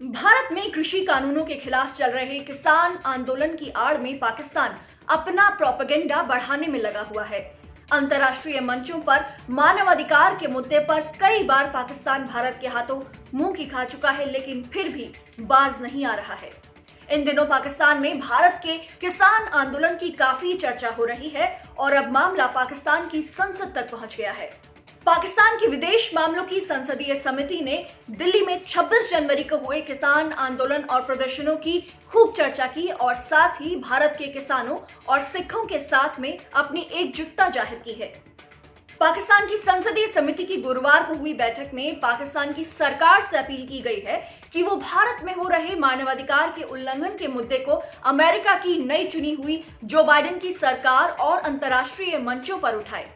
भारत में कृषि कानूनों के खिलाफ चल रहे किसान आंदोलन की आड़ में पाकिस्तान अपना प्रोपेगेंडा बढ़ाने में लगा हुआ है। अंतर्राष्ट्रीय मंचों पर मानवाधिकार के मुद्दे पर कई बार पाकिस्तान भारत के हाथों मुंह की खा चुका है, लेकिन फिर भी बाज नहीं आ रहा है। इन दिनों पाकिस्तान में भारत के किसान आंदोलन की काफी चर्चा हो रही है और अब मामला पाकिस्तान की संसद तक पहुंच गया है। पाकिस्तान की विदेश मामलों की संसदीय समिति ने दिल्ली में 26 जनवरी को हुए किसान आंदोलन और प्रदर्शनों की खूब चर्चा की और साथ ही भारत के किसानों और सिखों के साथ में अपनी एकजुटता जाहिर की है। पाकिस्तान की संसदीय समिति की गुरुवार को हुई बैठक में पाकिस्तान की सरकार से अपील की गई है कि वो भारत में हो रहे मानवाधिकार के उल्लंघन के मुद्दे को अमेरिका की नई चुनी हुई जो बाइडेन की सरकार और अंतर्राष्ट्रीय मंचों पर उठाए।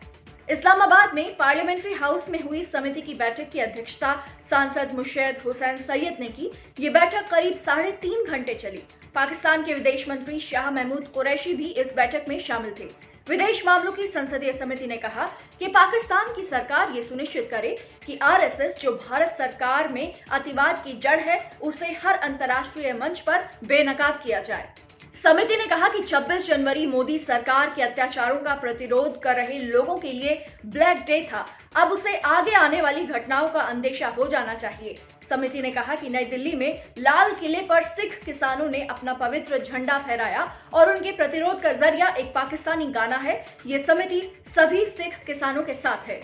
इस्लामाबाद में पार्लियामेंट्री हाउस में हुई समिति की बैठक की अध्यक्षता सांसद मुशर्रफ हुसैन सैयद ने की। ये बैठक करीब 3.5 घंटे चली। पाकिस्तान के विदेश मंत्री शाह महमूद कुरैशी भी इस बैठक में शामिल थे। विदेश मामलों की संसदीय समिति ने कहा कि पाकिस्तान की सरकार ये सुनिश्चित करे कि आरएसएस, जो भारत सरकार में अतिवाद की जड़ है, उसे हर अंतर्राष्ट्रीय मंच पर बेनकाब किया जाए। समिति ने कहा कि 26 जनवरी मोदी सरकार के अत्याचारों का प्रतिरोध कर रहे लोगों के लिए ब्लैक डे था। अब उसे आगे आने वाली घटनाओं का अंदेशा हो जाना चाहिए। समिति ने कहा कि नई दिल्ली में लाल किले पर सिख किसानों ने अपना पवित्र झंडा फहराया और उनके प्रतिरोध का जरिया एक पाकिस्तानी गाना है। ये समिति सभी सिख किसानों के साथ है।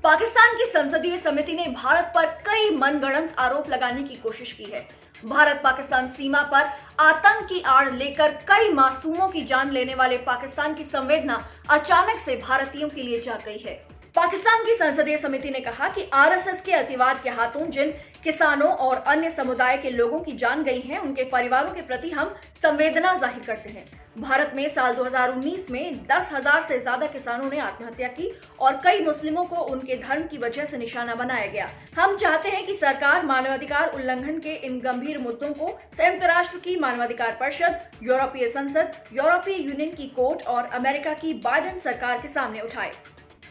पाकिस्तान की संसदीय समिति ने भारत पर कई मनगढ़ंत आरोप लगाने की कोशिश की है। भारत पाकिस्तान सीमा पर आतंक की आड़ लेकर कई मासूमों की जान लेने वाले पाकिस्तान की संवेदना अचानक से भारतीयों के लिए जाग गई है। पाकिस्तान की संसदीय समिति ने कहा कि आरएसएस के अतिवाद के हाथों जिन किसानों और अन्य समुदाय के लोगों की जान गई है, उनके परिवारों के प्रति हम संवेदना जाहिर करते हैं। भारत में साल 2019 में 10,000 से ज्यादा किसानों ने आत्महत्या की और कई मुस्लिमों को उनके धर्म की वजह से निशाना बनाया गया। हम चाहते हैं कि सरकार मानवाधिकार उल्लंघन के इन गंभीर मुद्दों को संयुक्त राष्ट्र की मानवाधिकार परिषद, यूरोपीय संसद, यूरोपीय यूनियन की कोर्ट और अमेरिका की बाइडेन सरकार के सामने उठाए।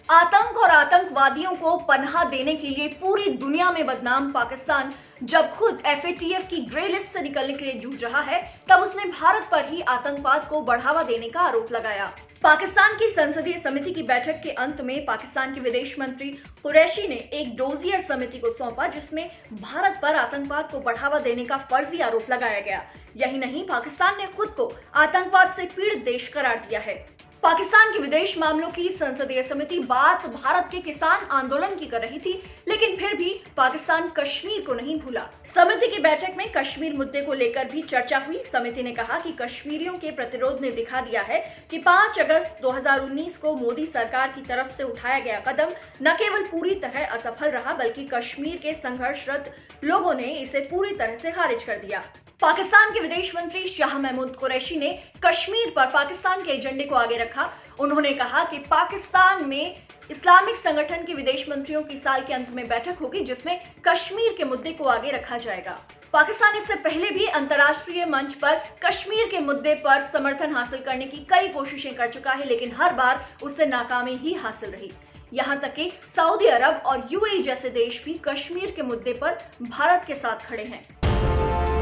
आतंक और आतंकवादियों को पनाह देने के लिए पूरी दुनिया में बदनाम पाकिस्तान जब खुद एफएटीएफ की ग्रे लिस्ट से निकलने के लिए जूझ रहा है, तब उसने भारत पर ही आतंकवाद को बढ़ावा देने का आरोप लगाया। पाकिस्तान की संसदीय समिति की बैठक के अंत में पाकिस्तान के विदेश मंत्री कुरैशी ने एक डोजियर समिति को सौंपा, जिसमें भारत पर आतंकवाद को बढ़ावा देने का फर्जी आरोप लगाया गया। यही नहीं, पाकिस्तान ने खुद को आतंकवाद से पीड़ित देश करार दिया है। पाकिस्तान की विदेश मामलों की संसदीय समिति बात भारत के किसान आंदोलन की कर रही थी, लेकिन फिर भी पाकिस्तान कश्मीर को नहीं भूला। समिति की बैठक में कश्मीर मुद्दे को लेकर भी चर्चा हुई। समिति ने कहा कि कश्मीरियों के प्रतिरोध ने दिखा दिया है कि 5 अगस्त 2019 को मोदी सरकार की तरफ से उठाया गया कदम न केवल पूरी तरह असफल रहा, बल्कि कश्मीर के संघर्षरत लोगों ने इसे पूरी तरह से खारिज कर दिया। पाकिस्तान के विदेश मंत्री शाह महमूद कुरैशी ने कश्मीर पर पाकिस्तान के एजेंडे को आगे रखा। उन्होंने कहा कि पाकिस्तान में इस्लामिक संगठन के विदेश मंत्रियों की साल के अंत में बैठक होगी, जिसमें कश्मीर के मुद्दे को आगे रखा जाएगा। पाकिस्तान इससे पहले भी अंतर्राष्ट्रीय मंच पर कश्मीर के मुद्दे पर समर्थन हासिल करने की कई कोशिशें कर चुका है, लेकिन हर बार उससे नाकामी ही हासिल रही। यहाँ तक कि सऊदी अरब और यूएई जैसे देश भी कश्मीर के मुद्दे पर भारत के साथ खड़े हैं।